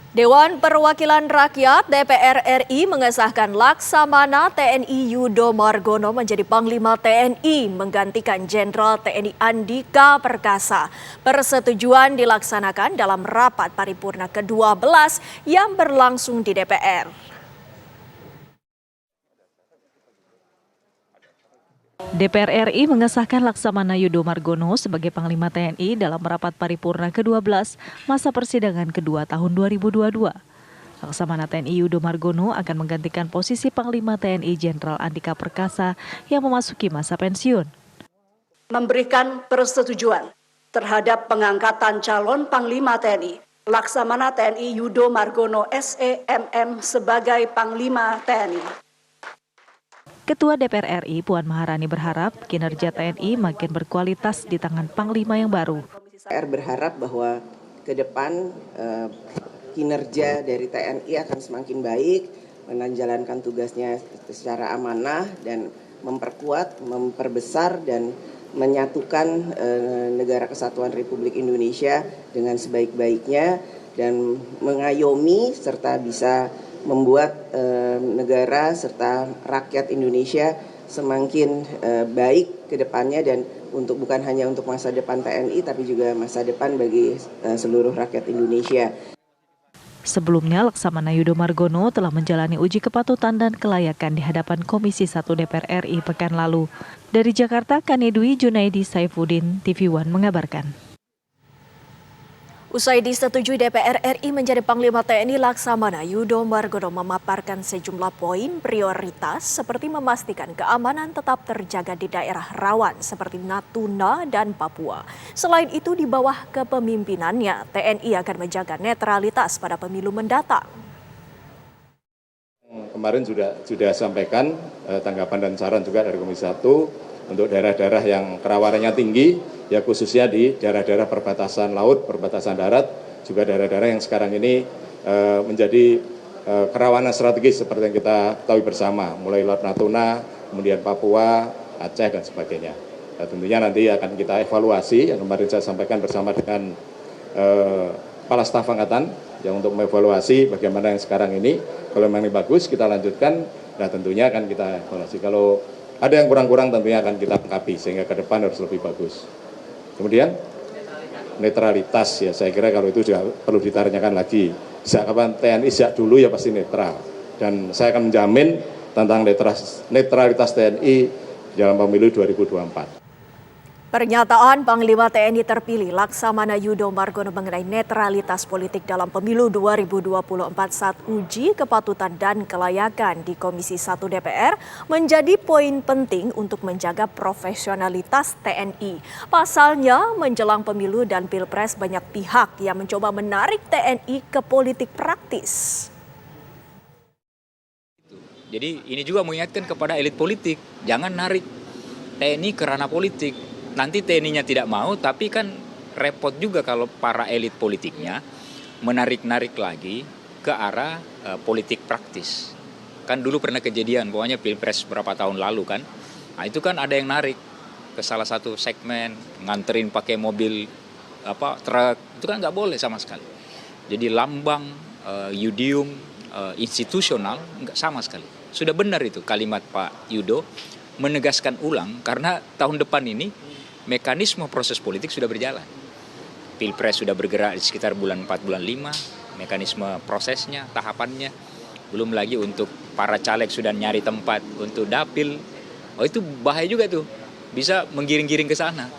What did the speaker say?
Dewan Perwakilan Rakyat (DPR RI) mengesahkan Laksamana TNI Yudo Margono menjadi Panglima TNI menggantikan Jenderal TNI Andika Perkasa. Persetujuan dilaksanakan dalam rapat paripurna ke-12 yang berlangsung di DPR. DPR RI mengesahkan Laksamana Yudo Margono sebagai Panglima TNI dalam rapat paripurna ke-12 masa persidangan kedua tahun 2022. Laksamana TNI Yudo Margono akan menggantikan posisi Panglima TNI Jenderal Andika Perkasa yang memasuki masa pensiun. Memberikan persetujuan terhadap pengangkatan calon Panglima TNI Laksamana TNI Yudo Margono SEMM sebagai Panglima TNI. Ketua DPR RI Puan Maharani berharap kinerja TNI makin berkualitas di tangan Panglima yang baru. DPR berharap bahwa ke depan kinerja dari TNI akan semakin baik, menjalankan tugasnya secara amanah dan memperkuat, memperbesar dan menyatukan negara kesatuan Republik Indonesia dengan sebaik-baiknya dan mengayomi serta bisa membuat negara serta rakyat Indonesia semakin baik ke depannya dan bukan hanya untuk masa depan TNI tapi juga masa depan bagi seluruh rakyat Indonesia. Sebelumnya, Laksamana Yudo Margono telah menjalani uji kepatutan dan kelayakan di hadapan Komisi 1 DPR RI pekan lalu. Dari Jakarta, Kanedwi Junaidi Saifuddin, TV One mengabarkan. Usai disetujui DPR RI menjadi Panglima TNI, Laksamana Yudo Margono memaparkan sejumlah poin prioritas seperti memastikan keamanan tetap terjaga di daerah rawan seperti Natuna dan Papua. Selain itu, di bawah kepemimpinannya, TNI akan menjaga netralitas pada pemilu mendatang. Kemarin sudah sampaikan tanggapan dan saran juga dari Komisi 1 untuk daerah-daerah yang kerawanannya tinggi, ya khususnya di daerah-daerah perbatasan laut, perbatasan darat, juga daerah-daerah yang sekarang ini menjadi kerawanan strategis seperti yang kita tahu bersama, mulai Laut Natuna, kemudian Papua, Aceh dan sebagainya. Nah, tentunya nanti akan kita evaluasi, yang kemarin saya sampaikan bersama dengan Kepala Staf Angkatan, yang untuk mengevaluasi bagaimana yang sekarang ini. Kalau memang ini bagus, kita lanjutkan. Nah, tentunya akan kita evaluasi. Kalau ada yang kurang-kurang tentunya akan kita lengkapi sehingga ke depan harus lebih bagus. Kemudian netralitas, ya saya kira kalau itu juga perlu ditanyakan lagi. Sejak kapan TNI sejak dulu ya pasti netral. Dan saya akan menjamin tentang netralitas TNI dalam pemilu 2024. Pernyataan Panglima TNI terpilih Laksamana Yudo Margono mengenai netralitas politik dalam pemilu 2024 saat uji kepatutan dan kelayakan di Komisi 1 DPR menjadi poin penting untuk menjaga profesionalitas TNI. Pasalnya, menjelang pemilu dan pilpres banyak pihak yang mencoba menarik TNI ke politik praktis. Jadi ini juga mengingatkan kepada elit politik, jangan narik TNI ke ranah politik. Nanti TNI-nya tidak mau, tapi kan repot juga kalau para elit politiknya menarik-narik lagi ke arah politik praktis. Kan dulu pernah kejadian, pokoknya pilpres berapa tahun lalu kan. Nah itu kan ada yang narik ke salah satu segmen, nganterin pakai mobil truk, itu kan nggak boleh sama sekali. Jadi lambang, yudium, institusional nggak sama sekali. Sudah benar itu kalimat Pak Yudo menegaskan ulang karena tahun depan ini mekanisme proses politik sudah berjalan. Pilpres sudah bergerak di sekitar bulan 4, bulan 5, mekanisme prosesnya, tahapannya. Belum lagi untuk para caleg sudah nyari tempat untuk dapil. Oh itu bahaya juga tuh, bisa menggiring-giring ke sana.